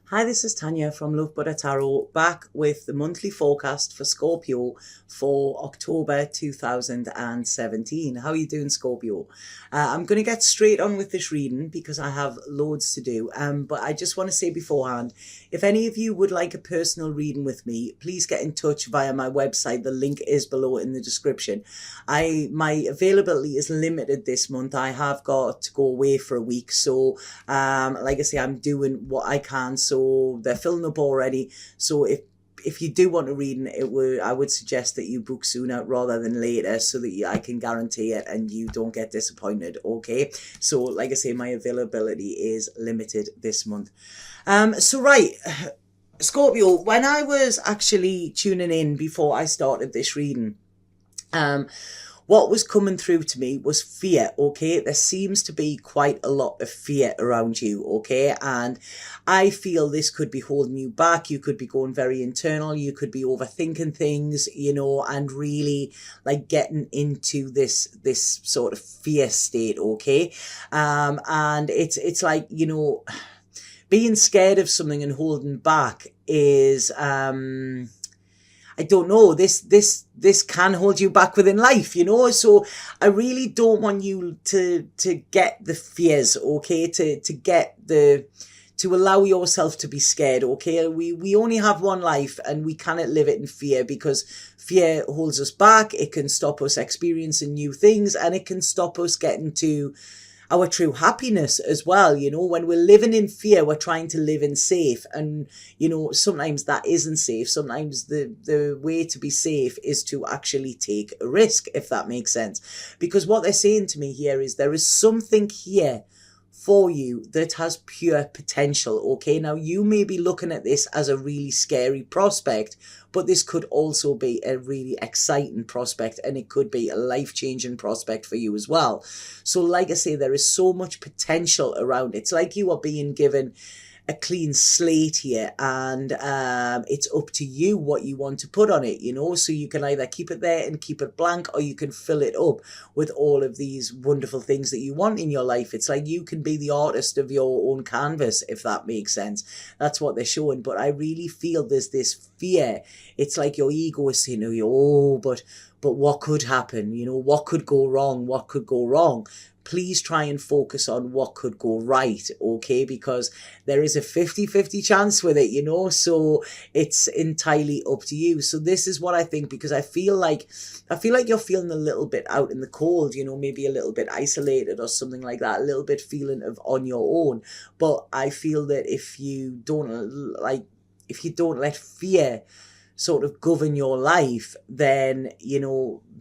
Hi, this is Tanya from Love Buddha Tarot, back with the monthly forecast for Scorpio for October 2017. How are you doing, Scorpio? I'm going to get straight on with this reading because I have loads to do. But I just want to say beforehand, if any of you would like a personal reading with me, please get in touch via my website. The link is below in the description. My availability is limited this month. I have got to go away for a week. So, like I say, I'm doing what I can. So they're filling up already. So if you do want a reading, I would suggest that you book sooner rather than later, so that I can guarantee it and you don't get disappointed. Okay, so like I say, my availability is limited this month. So right, Scorpio, when I was actually tuning in before I started this reading, what was coming through to me was fear, okay? There seems to be quite a lot of fear around you, okay? And I feel this could be holding you back. You could be going very internal. You could be overthinking things, and really like getting into this sort of fear state, okay? And it's like, being scared of something and holding back is, I don't know, this can hold you back within life, so I really don't want you to get the fears, okay, to allow yourself to be scared, okay? We only have one life and we cannot live it in fear, because fear holds us back. It can stop us experiencing new things, and it can stop us getting to our true happiness as well. When we're living in fear, we're trying to live in safe, and sometimes that isn't safe. Sometimes the way to be safe is to actually take a risk, if that makes sense. Because what they're saying to me here is there is something here for you that has pure potential, okay? Now, you may be looking at this as a really scary prospect, but this could also be a really exciting prospect, and it could be a life-changing prospect for you as well. So like I say, there is so much potential around it. It's like you are being given a clean slate here, and it's up to you what you want to put on it, so you can either keep it there and keep it blank, or you can fill it up with all of these wonderful things that you want in your life. It's like you can be the artist of your own canvas, if that makes sense. That's what they're showing. But I really feel there's this fear. It's like your ego is saying, but what could happen? What could go wrong? What could go wrong? Please try and focus on what could go right, okay? Because there is a 50-50 chance with it, so it's entirely up to you. So this is what I think, because I feel like you're feeling a little bit out in the cold, maybe a little bit isolated or something like that, a little bit feeling of on your own. But I feel that if you don't let fear sort of govern your life, then,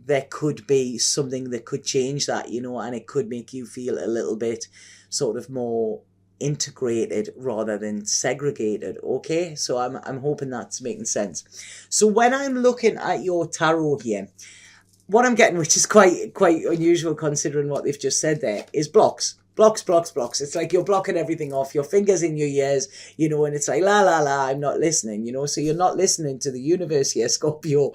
there could be something that could change that, and it could make you feel a little bit sort of more integrated rather than segregated, okay? So I'm hoping that's making sense. So when I'm looking at your tarot here, what I'm getting, which is quite unusual considering what they've just said there, is blocks. Blocks. It's like you're blocking everything off, your fingers in your ears, and it's like, la, la, la, I'm not listening, so you're not listening to the universe here, Scorpio.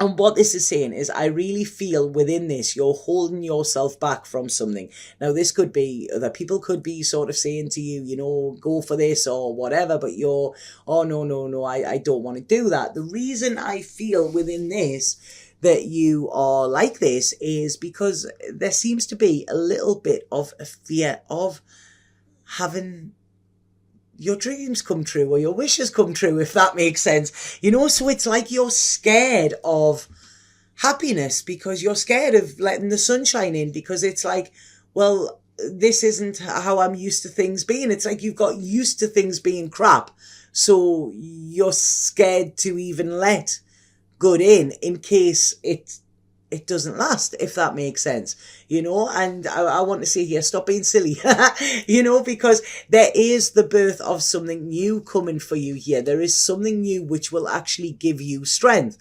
And what this is saying is, I really feel within this, you're holding yourself back from something. Now, this could be, other people could be sort of saying to you, go for this or whatever, but you're, oh, no, I don't want to do that. The reason I feel within this that you are like this is because there seems to be a little bit of a fear of having your dreams come true or your wishes come true, if that makes sense. So it's like you're scared of happiness because you're scared of letting the sunshine in, because it's like, well, this isn't how I'm used to things being. It's like you've got used to things being crap. So you're scared to even let good in case it doesn't last, if that makes sense, and I want to say here, stop being silly, because there is the birth of something new coming for you here. There is something new which will actually give you strength.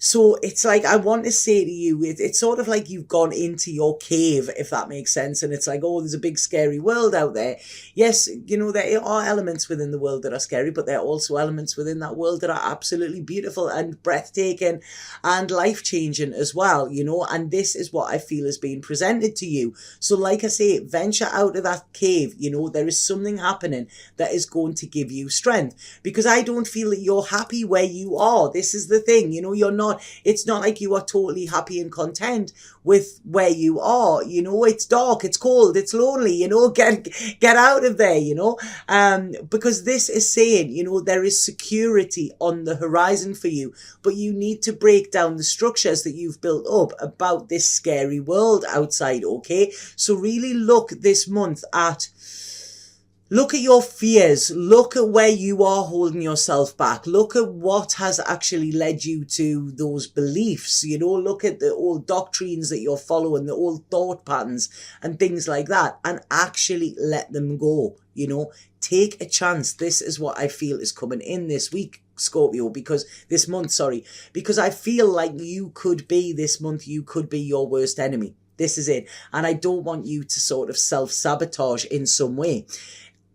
So it's like, I want to say to you, it's sort of like you've gone into your cave, if that makes sense. And it's like, oh, there's a big scary world out there. Yes, there are elements within the world that are scary, but there are also elements within that world that are absolutely beautiful and breathtaking and life-changing as well, and this is what I feel is being presented presented to you. So like I say, venture out of that cave. You know, there is something happening that is going to give you strength, because I don't feel that you're happy where you are. This is the thing, you know, you're not, it's not like you are totally happy and content with where you are. You know, it's dark, it's cold, it's lonely, you know, get out of there, you know, because this is saying, you know, there is security on the horizon for you, but you need to break down the structures that you've built up about this scary world outside. Okay, so really look this month at, look at your fears, look at where you are holding yourself back, look at what has actually led you to those beliefs, you know, look at the old doctrines that you're following, the old thought patterns and things like that, and actually let them go, you know, take a chance. This is what I feel is coming in this week, Scorpio, because this month, sorry, because I feel like you could be, this month, you could be your worst enemy. This is it. And I don't want you to sort of self-sabotage in some way.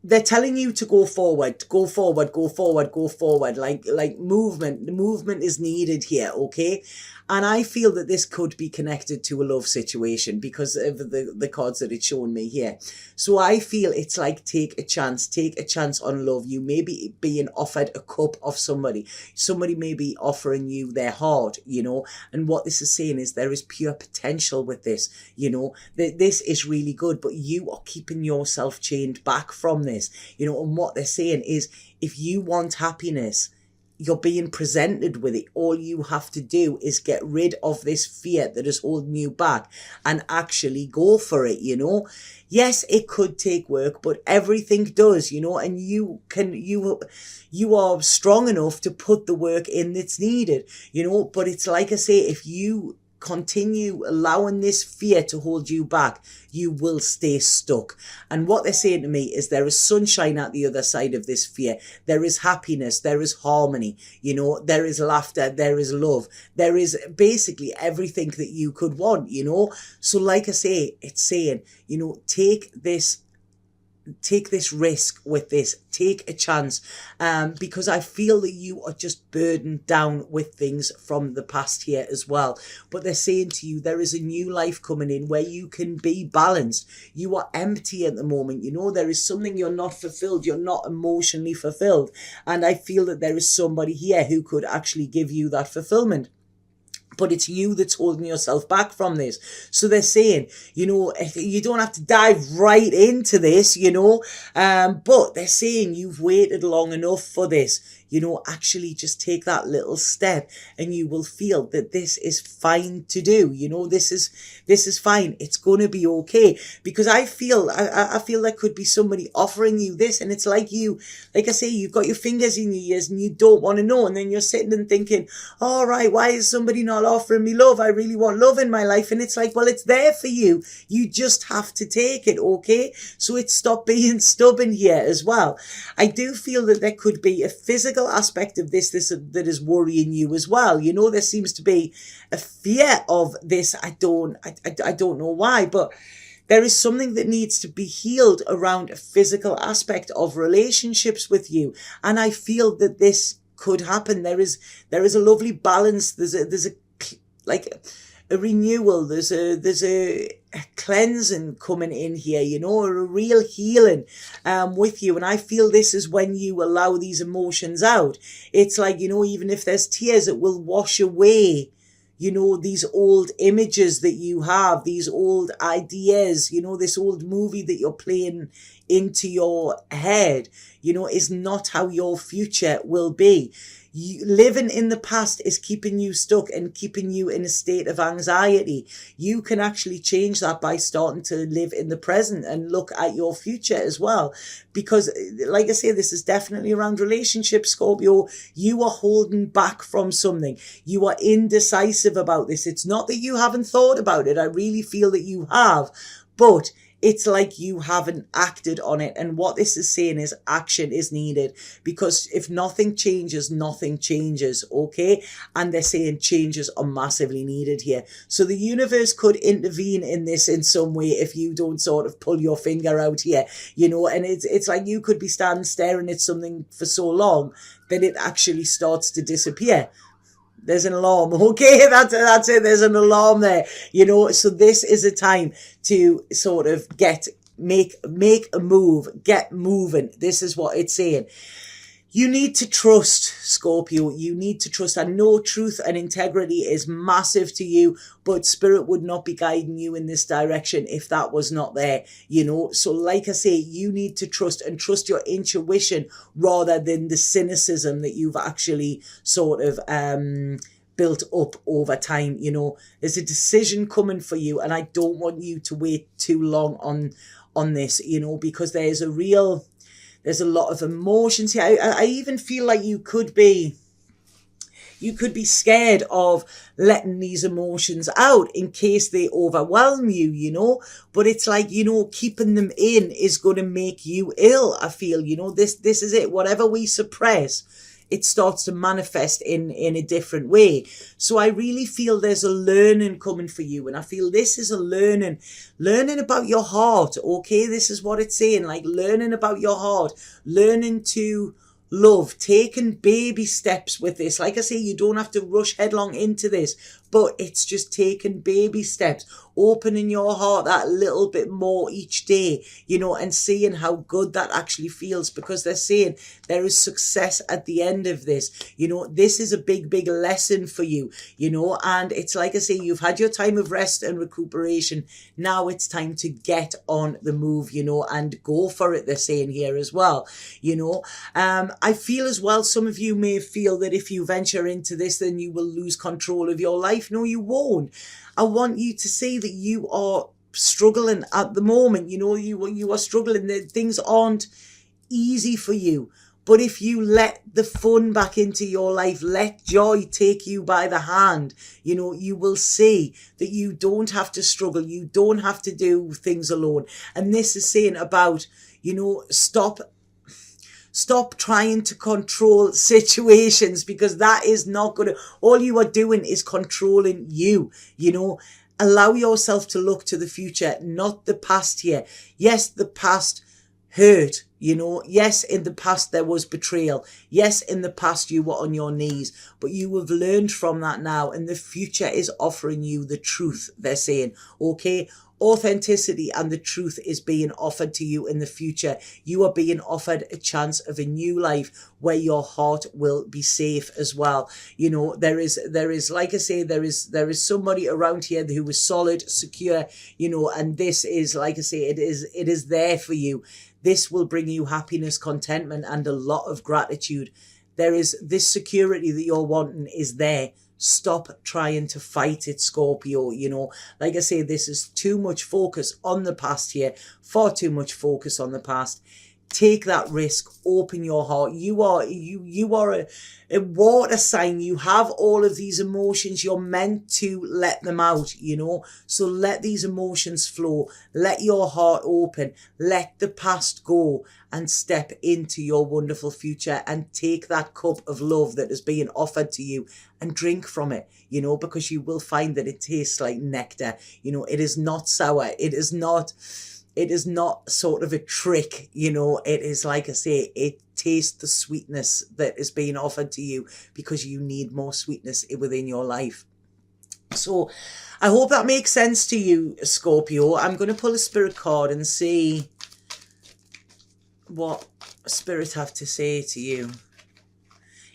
They're telling you to go forward, go forward, go forward, go forward. Like movement. The movement is needed here, okay? And I feel that this could be connected to a love situation because of the cards that it's showing me here. So I feel it's like take a chance on love. You may be being offered a cup of somebody. Somebody may be offering you their heart, you know. And what this is saying is there is pure potential with this, you know. This is really good, but you are keeping yourself chained back from this, you know. And what they're saying is, if you want happiness, you're being presented with it. All you have to do is get rid of this fear that is holding you back and actually go for it, you know. Yes, it could take work, but everything does, you know, and you are strong enough to put the work in that's needed, you know. But it's like I say, if you continue allowing this fear to hold you back, you will stay stuck. And what they're saying to me is there is sunshine at the other side of this fear. There is happiness, there is harmony, you know, there is laughter, there is love, there is basically everything that you could want, you know. So like I say, it's saying, you know, take this risk with this, take a chance, because I feel that you are just burdened down with things from the past here as well. But they're saying to you, there is a new life coming in where you can be balanced. You are empty at the moment, you know, there is something you're not fulfilled, you're not emotionally fulfilled. And I feel that there is somebody here who could actually give you that fulfillment. But it's you that's holding yourself back from this. So they're saying, you know, you don't have to dive right into this, you know, but they're saying you've waited long enough for this. You know, actually just take that little step and you will feel that this is fine to do. You know, this is fine. It's going to be okay. Because I feel there could be somebody offering you this, and it's like you, like I say, you've got your fingers in your ears and you don't want to know. And then you're sitting and thinking, all right, why is somebody not offering me love? I really want love in my life. And it's like, well, it's there for you. You just have to take it, okay? So it's stop being stubborn here as well. I do feel that there could be a physical aspect of this that is worrying you as well. You know, there seems to be a fear of this. I don't know why, but there is something that needs to be healed around a physical aspect of relationships with you. And I feel that this could happen. There is a lovely balance. There's a renewal. There's a cleansing coming in here, you know, a real healing with you. And I feel this is when you allow these emotions out. It's like, you know, even if there's tears, it will wash away, you know, these old images that you have, these old ideas, you know, this old movie that you're playing into your head, you know, is not how your future will be. Living in the past is keeping you stuck and keeping you in a state of anxiety. You can actually change that by starting to live in the present and look at your future as well. Because, like I say, this is definitely around relationships, Scorpio. You are holding back from something. You are indecisive about this. It's not that you haven't thought about it. I really feel that you have. But it's like you haven't acted on it. And what this is saying is action is needed, because if nothing changes, nothing changes, okay? And they're saying changes are massively needed here. So the universe could intervene in this in some way if you don't sort of pull your finger out here, you know, and it's like you could be staring at something for so long that it actually starts to disappear. There's an alarm. Okay, that's it. There's an alarm there. You know, so this is a time to sort of make a move, get moving. This is what it's saying. You need to trust, Scorpio. You need to trust. I know truth and integrity is massive to you, but Spirit would not be guiding you in this direction if that was not there, you know. So like I say, you need to trust and trust your intuition rather than the cynicism that you've actually sort of built up over time. You know, there's a decision coming for you, and I don't want you to wait too long on this, you know, because there's a lot of emotions here. I even feel like you could be scared of letting these emotions out in case they overwhelm you, you know. But it's like, you know, keeping them in is going to make you ill, I feel, you know. This is it. Whatever we suppress, it starts to manifest in a different way. So I really feel there's a learning coming for you. And I feel this is a learning about your heart. Okay, this is what it's saying, like learning about your heart, learning to love, taking baby steps with this. Like I say, you don't have to rush headlong into this, but it's just taking baby steps, opening your heart that little bit more each day, you know, and seeing how good that actually feels, because they're saying there is success at the end of this. You know, this is a big lesson for you, you know, and it's like I say, you've had your time of rest and recuperation. Now it's time to get on the move, you know, and go for it, they're saying here as well, you know. I feel as well, some of you may feel that if you venture into this, then you will lose control of your life. No, you won't. I want you to see that you are struggling at the moment. You know, you are struggling. Things aren't easy for you. But if you let the fun back into your life, let joy take you by the hand, you know, you will see that you don't have to struggle. You don't have to do things alone. And this is saying about, you know, stop trying to control situations, because that is not going to, all you are doing is controlling you, you know. Allow yourself to look to the future, not the past here. Yes, the past hurt, you know. Yes, in the past there was betrayal. Yes, in the past you were on your knees, but you have learned from that now, and the future is offering you the truth, they're saying, okay? Authenticity and the truth is being offered to you in the future. You are being offered a chance of a new life where your heart will be safe as well. You know, there is, like I say, there is somebody around here who is solid, secure, you know, and this is, like I say, it is there for you. This will bring you happiness, contentment, and a lot of gratitude. There is this security that you're wanting is there. Stop trying to fight it, Scorpio. You know, like I say, this is too much focus on the past here, far too much focus on the past. Take that risk, open your heart. You are a water sign. You have all of these emotions. You're meant to let them out, you know. So let these emotions flow. Let your heart open. Let the past go and step into your wonderful future, and take that cup of love that is being offered to you and drink from it, you know, because you will find that it tastes like nectar. You know, it is not sour. It is not sort of a trick, you know. It is, like I say, it tastes the sweetness that is being offered to you because you need more sweetness within your life. So I hope that makes sense to you, Scorpio. I'm going to pull a spirit card and see what spirit have to say to you.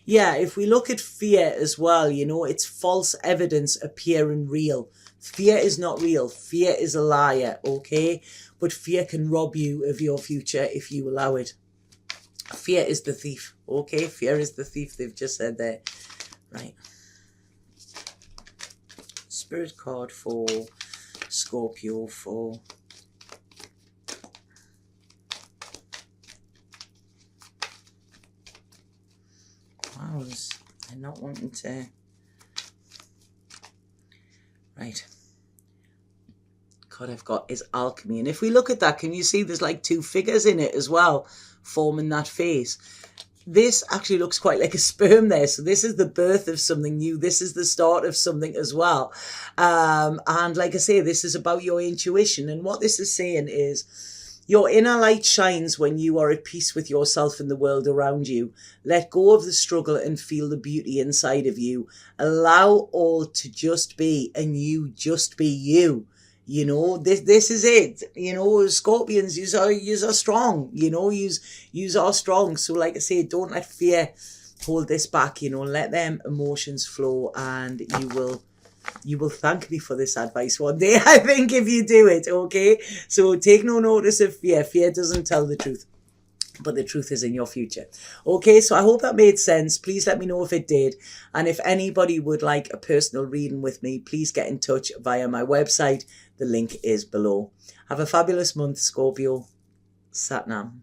Yeah, if we look at fear as well, you know, it's false evidence appearing real. Fear is not real. Fear is a liar, okay? But fear can rob you of your future if you allow it. Fear is the thief, okay? Fear is the thief, they've just said there. Right. Spirit card for Scorpio for... Wow, I'm not wanting to... Right. Card I've got is alchemy. And if we look at that, can you see there's like two figures in it as well, forming that face? This actually looks quite like a sperm there. So this is the birth of something new. This is the start of something as well. And like I say, this is about your intuition. And what this is saying is, Your inner light shines when you are at peace with yourself and the world around you. Let go of the struggle and feel the beauty inside of you. Allow all to just be, and you just be you. You know, this is it. You know, Scorpions, you are strong. You know, you are strong. So like I say, don't let fear hold this back. You know, let them emotions flow, and you will thank me for this advice one day, I think, if you do it, okay? So take no notice of fear. Fear doesn't tell the truth, but the truth is in your future. Okay, so I hope that made sense. Please let me know if it did. And if anybody would like a personal reading with me, please get in touch via my website. The link is below. Have a fabulous month, Scorpio. Satnam.